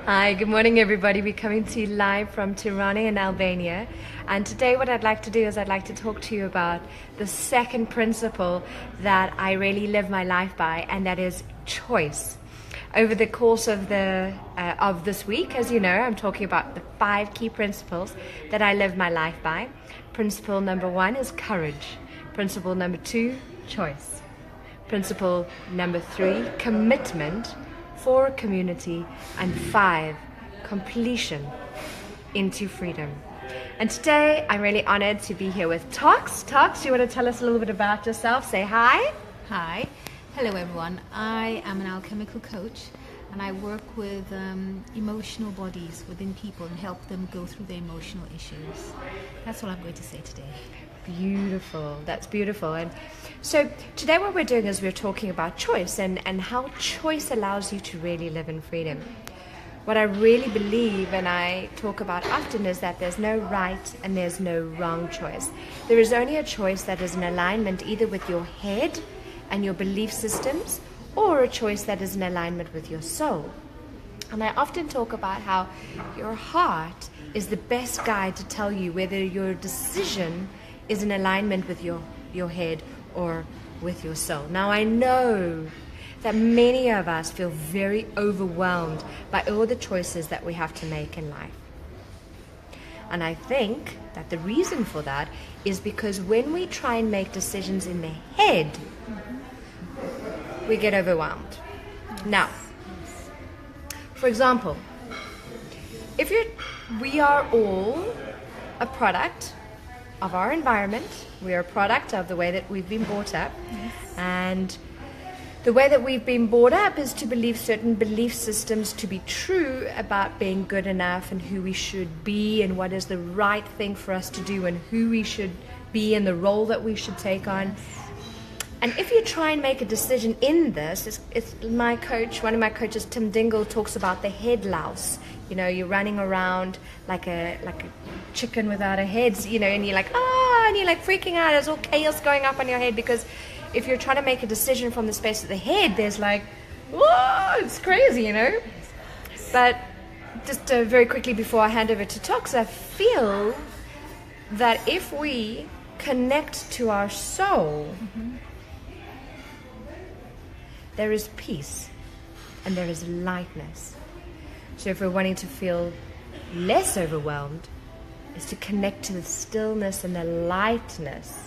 Hi, good morning everybody. We're coming to you live from Tirana in Albania. And today what I'd like to do is I'd like to talk to you about the second principle that I really live my life by, and that is choice. Over the course of this week, as you know, I'm talking about the 5 key principles that I live my life by. Principle number 1 is courage. Principle number 2, choice. Principle number 3, commitment. 4, community, and 5, completion into freedom. And today I'm really honored to be here with Toks. Toks, you want to tell us a little bit about yourself? Say hi. Hi. Hello everyone. I am an alchemical coach and I work with emotional bodies within people and help them go through their emotional issues. That's what I'm going to say today. Beautiful. That's beautiful. And so today what we're doing is we're talking about choice and how choice allows you to really live in freedom. What I really believe and I talk about often is that there's no right and there's no wrong choice. There is only a choice that is in alignment either with your head and your belief systems, or a choice that is in alignment with your soul. And I often talk about how your heart is the best guide to tell you whether your decision is in alignment with your head or with your soul. Now I know that many of us feel very overwhelmed by all the choices that we have to make in life. And I think that the reason for that is because when we try and make decisions in the head, we get overwhelmed. Now, for example, we are all a product of our environment. We are a product of the way that we've been brought up. Yes. And the way that we've been brought up is to believe certain belief systems to be true about being good enough and who we should be and what is the right thing for us to do and who we should be and the role that we should take on. And if you try and make a decision in this, one of my coaches, Dingle, talks about the head louse. You know, you're running around like a chicken without a head, you know, and you're like, and you're like freaking out. There's all chaos going up on your head because if you're trying to make a decision from the space of the head, there's like, whoa, it's crazy, you know. But just very quickly before I hand over to Toks, I feel that if we connect to our soul, there is peace and there is lightness. So if we're wanting to feel less overwhelmed, is to connect to the stillness and the lightness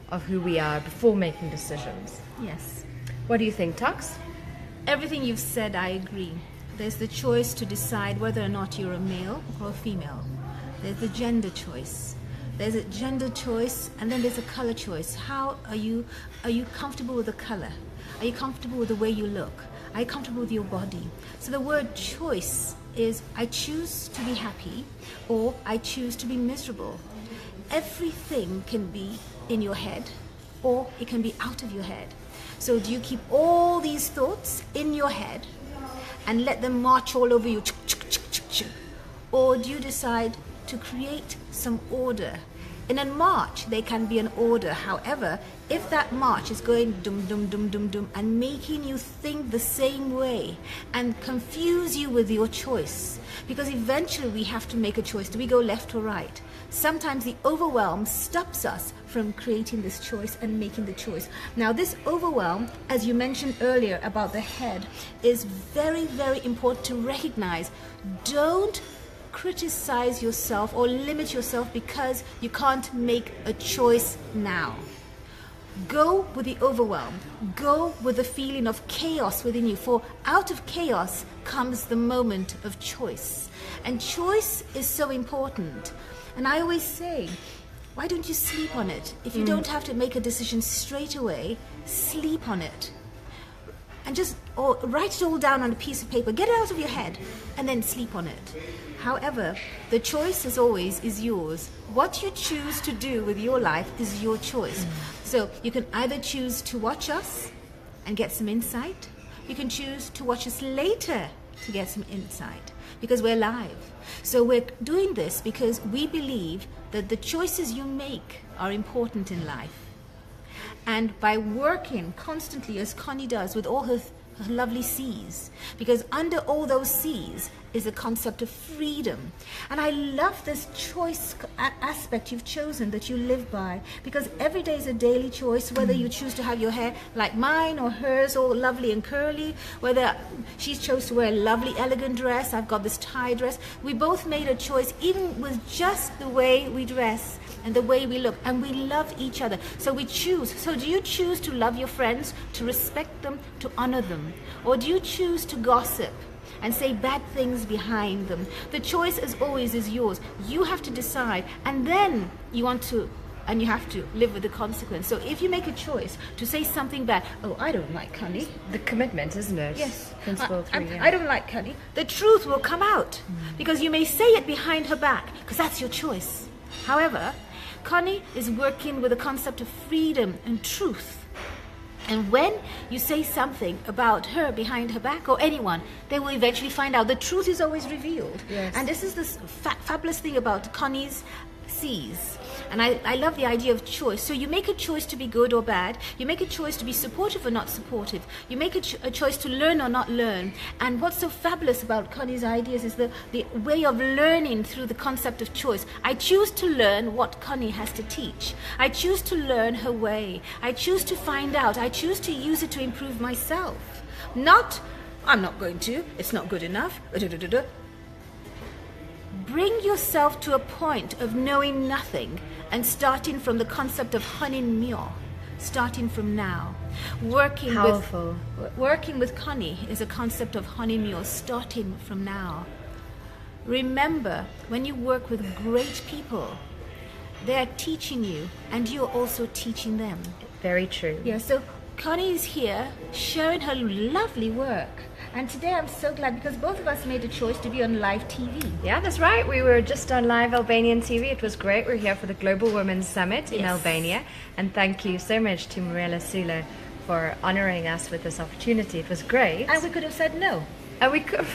of who we are before making decisions. Yes. What do you think, Toks? Everything you've said, I agree. There's the choice to decide whether or not you're a male or a female. There's the gender choice. There's a gender choice, and then there's a color choice. How are you comfortable with the color? Are you comfortable with the way you look? Are you comfortable with your body? So the word choice is I choose to be happy or I choose to be miserable. Everything can be in your head or it can be out of your head. So do you keep all these thoughts in your head and let them march all over you? Or do you decide to create some order? In a march, there can be an order. However, if that march is going dum dum dum dum dum and making you think the same way and confuse you with your choice, because eventually we have to make a choice. Do we go left or right? Sometimes the overwhelm stops us from creating this choice and making the choice. Now, this overwhelm, as you mentioned earlier about the head, is very, very important to recognize. Don't criticize yourself or limit yourself because you can't make a choice now. Go with the overwhelm. Go with the feeling of chaos within you, for out of chaos comes the moment of choice. And choice is so important. And I always say, why don't you sleep on it? If you don't have to make a decision straight away, sleep on it. And or write it all down on a piece of paper, get it out of your head, and then sleep on it. However, the choice as always is yours. What you choose to do with your life is your choice. So you can either choose to watch us and get some insight. You can choose to watch us later to get some insight, because we're live. So we're doing this because we believe that the choices you make are important in life. And by working constantly, as Connie does, with all her lovely C's, because under all those C's, is a concept of freedom. And I love this choice aspect you've chosen that you live by, because every day is a daily choice, whether you choose to have your hair like mine or hers, all lovely and curly, whether she chose to wear a lovely elegant dress, I've got this tie dress. We both made a choice, even with just the way we dress and the way we look, and we love each other. So we choose. So do you choose to love your friends, to respect them, to honor them? Or do you choose to gossip and say bad things behind them? The choice, as always, is yours. You have to decide, and then you have to live with the consequence. So if you make a choice to say something bad, oh, I don't like Connie. The commitment, isn't it? Yes. Principle 3. Yeah. I don't like Connie. The truth will come out, because you may say it behind her back, because that's your choice. However, Connie is working with the concept of freedom and truth. And when you say something about her behind her back, or anyone, they will eventually find out. The truth is always revealed. Yes. And this is the fabulous thing about Connie's C's. And I love the idea of choice. So you make a choice to be good or bad. You make a choice to be supportive or not supportive. You make a choice to learn or not learn. And what's so fabulous about Connie's ideas is the way of learning through the concept of choice. I choose to learn what Connie has to teach. I choose to learn her way. I choose to find out. I choose to use it to improve myself. Not, I'm not going to, it's not good enough. Bring yourself to a point of knowing nothing and starting from the concept of honey-myo, starting from now. Powerful. Working with Connie is a concept of honey-myo, starting from now. Remember, when you work with great people, they're teaching you, and you're also teaching them. Very true. Yeah, so Connie is here sharing her lovely work. And today I'm so glad, because both of us made a choice to be on live TV. Yeah, that's right. We were just on live Albanian TV. It was great. We're here for the Global Women's Summit in Albania. And thank you so much to Mirela, Sula for honoring us with this opportunity. It was great. And we could have said no. And we could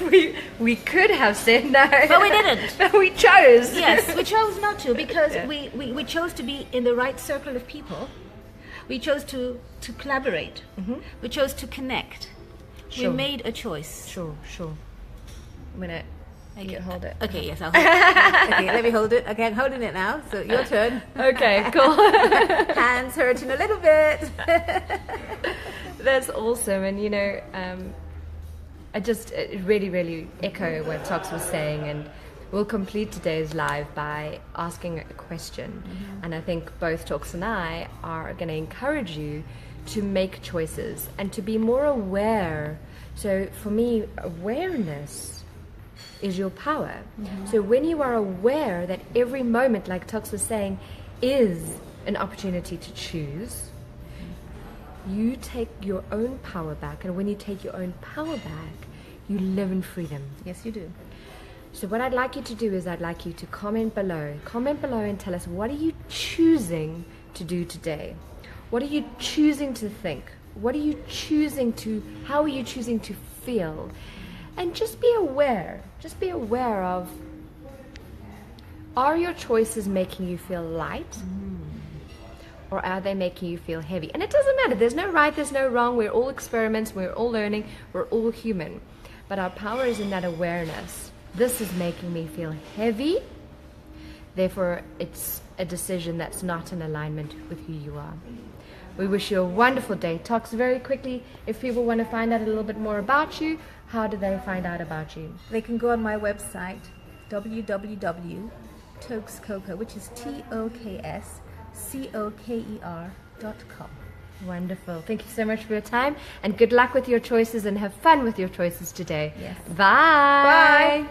have said no. But we didn't. But we chose. Yes, we chose not to, because we chose to be in the right circle of people. We chose to collaborate. Mm-hmm. We chose to connect. Sure. We made a choice. Sure. I'm going to hold it. Okay, yes, I'll hold it. Okay, let me hold it. Okay, I'm holding it now, so your turn. Okay, cool. Hands hurting a little bit. That's awesome. And, I just really, really echo what Toks was saying, and we'll complete today's live by asking a question. Mm-hmm. And I think both Toks and I are going to encourage you to make choices and to be more aware. So for me, awareness is your power. Mm-hmm. So when you are aware that every moment, like Toks was saying, is an opportunity to choose, you take your own power back. And when you take your own power back, you live in freedom. Yes, you do. So what I'd like you to do is I'd like you to comment below and tell us, what are you choosing to do today? What are you choosing to think? How are you choosing to feel? And just be aware of, are your choices making you feel light? Or are they making you feel heavy? And it doesn't matter. There's no right, there's no wrong. We're all experiments. We're all learning. We're all human. But our power is in that awareness. This is making me feel heavy. Therefore, it's a decision that's not in alignment with who you are. We wish you a wonderful day. Toks, very quickly, if people want to find out a little bit more about you, how do they find out about you? They can go on my website, www.tokscoker, which is TOKSCOKER.com. Wonderful. Thank you so much for your time, and good luck with your choices, and have fun with your choices today. Yes. Bye. Bye.